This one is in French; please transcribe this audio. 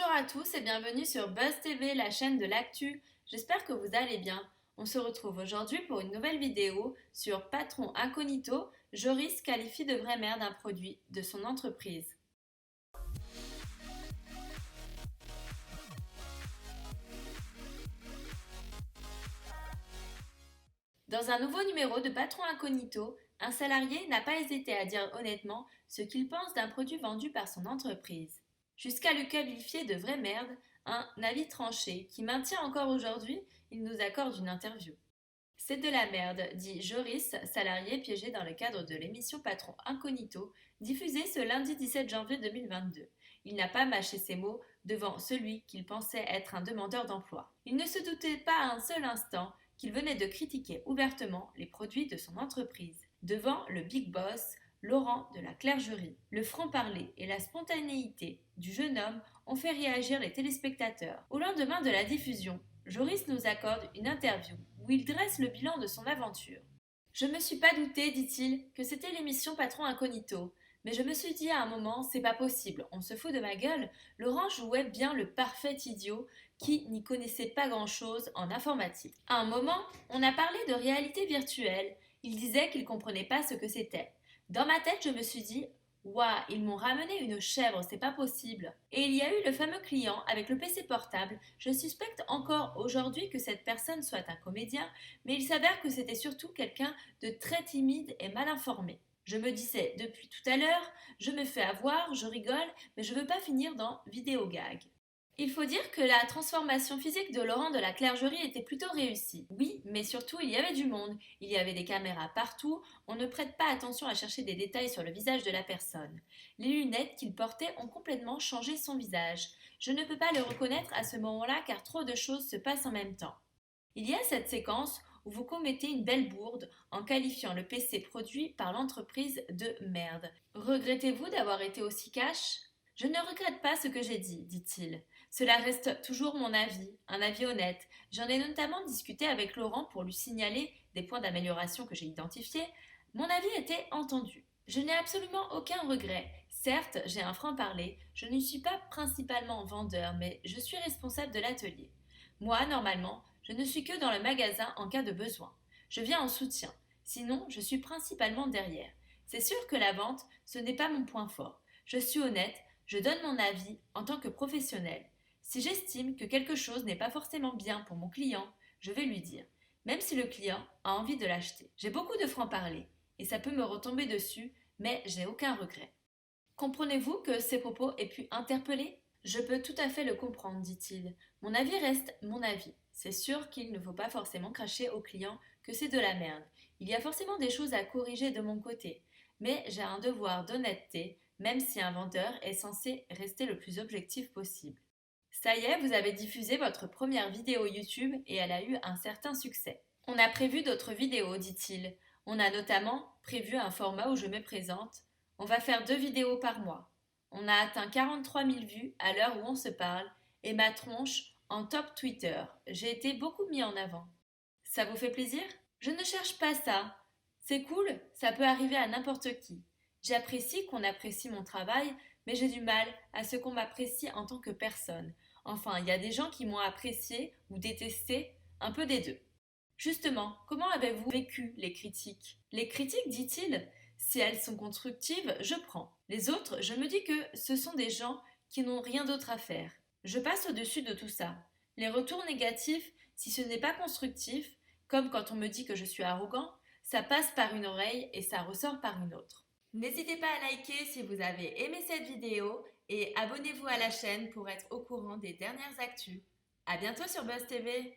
Bonjour à tous et bienvenue sur Buzz TV, la chaîne de l'actu. J'espère que vous allez bien. On se retrouve aujourd'hui pour une nouvelle vidéo sur Patron Incognito. Joris qualifie de vraie merde un produit de son entreprise. Dans un nouveau numéro de Patron Incognito, un salarié n'a pas hésité à dire honnêtement ce qu'il pense d'un produit vendu par son entreprise. Jusqu'à le qualifier de vraie merde, un avis tranché qui maintient encore aujourd'hui, il nous accorde une interview. C'est de la merde, dit Joris, salarié piégé dans le cadre de l'émission Patron Incognito, diffusée ce lundi 17 janvier 2022. Il n'a pas mâché ses mots devant celui qu'il pensait être un demandeur d'emploi. Il ne se doutait pas un seul instant qu'il venait de critiquer ouvertement les produits de son entreprise. Devant le Big Boss, Laurent de la Clergerie, le franc-parler et la spontanéité du jeune homme ont fait réagir les téléspectateurs. Au lendemain de la diffusion, Joris nous accorde une interview où il dresse le bilan de son aventure. Je me suis pas douté, dit-il, que c'était l'émission Patron Incognito. Mais je me suis dit à un moment, c'est pas possible, on se fout de ma gueule. Laurent jouait bien le parfait idiot qui n'y connaissait pas grand-chose en informatique. À un moment, on a parlé de réalité virtuelle. Il disait qu'il comprenait pas ce que c'était. Dans ma tête, je me suis dit, ouah, ils m'ont ramené une chèvre, c'est pas possible. Et il y a eu le fameux client avec le PC portable. Je suspecte encore aujourd'hui que cette personne soit un comédien, mais il s'avère que c'était surtout quelqu'un de très timide et mal informé. Je me disais depuis tout à l'heure, je me fais avoir, je rigole, mais je veux pas finir dans vidéo gag. Il faut dire que la transformation physique de Laurent de la Clergerie était plutôt réussie. Oui, mais surtout il y avait du monde, il y avait des caméras partout, on ne prête pas attention à chercher des détails sur le visage de la personne. Les lunettes qu'il portait ont complètement changé son visage. Je ne peux pas le reconnaître à ce moment-là car trop de choses se passent en même temps. Il y a cette séquence où vous commettez une belle bourde en qualifiant le PC produit par l'entreprise de merde. Regrettez-vous d'avoir été aussi cash ? Je ne regrette pas ce que j'ai dit, dit-il. Cela reste toujours mon avis, un avis honnête. J'en ai notamment discuté avec Laurent pour lui signaler des points d'amélioration que j'ai identifiés. Mon avis était entendu. Je n'ai absolument aucun regret. Certes, j'ai un franc-parler, je ne suis pas principalement vendeur, mais je suis responsable de l'atelier. Moi, normalement, je ne suis que dans le magasin en cas de besoin. Je viens en soutien. Sinon, je suis principalement derrière. C'est sûr que la vente, ce n'est pas mon point fort. Je suis honnête, je donne mon avis en tant que professionnel. Si j'estime que quelque chose n'est pas forcément bien pour mon client, je vais lui dire, même si le client a envie de l'acheter. J'ai beaucoup de franc-parler, et ça peut me retomber dessus, mais j'ai aucun regret. Comprenez-vous que ces propos aient pu interpeller ? Je peux tout à fait le comprendre, dit-il. Mon avis reste mon avis. C'est sûr qu'il ne faut pas forcément cracher au client que c'est de la merde. Il y a forcément des choses à corriger de mon côté. Mais j'ai un devoir d'honnêteté, même si un vendeur est censé rester le plus objectif possible. Ça y est, vous avez diffusé votre première vidéo YouTube et elle a eu un certain succès. On a prévu d'autres vidéos, dit-il. On a notamment prévu un format où je me présente. On va faire 2 vidéos par mois. On a atteint 43 000 vues à l'heure où on se parle et ma tronche en top Twitter. J'ai été beaucoup mis en avant. Ça vous fait plaisir ? Je ne cherche pas ça. C'est cool, ça peut arriver à n'importe qui. J'apprécie qu'on apprécie mon travail, mais j'ai du mal à ce qu'on m'apprécie en tant que personne. Enfin, il y a des gens qui m'ont apprécié ou détesté, un peu des deux. Justement, comment avez-vous vécu les critiques ? Les critiques, dit-il, si elles sont constructives, je prends. Les autres, je me dis que ce sont des gens qui n'ont rien d'autre à faire. Je passe au-dessus de tout ça. Les retours négatifs, si ce n'est pas constructif, comme quand on me dit que je suis arrogant, ça passe par une oreille et ça ressort par une autre. N'hésitez pas à liker si vous avez aimé cette vidéo et abonnez-vous à la chaîne pour être au courant des dernières actus. À bientôt sur Buzz TV.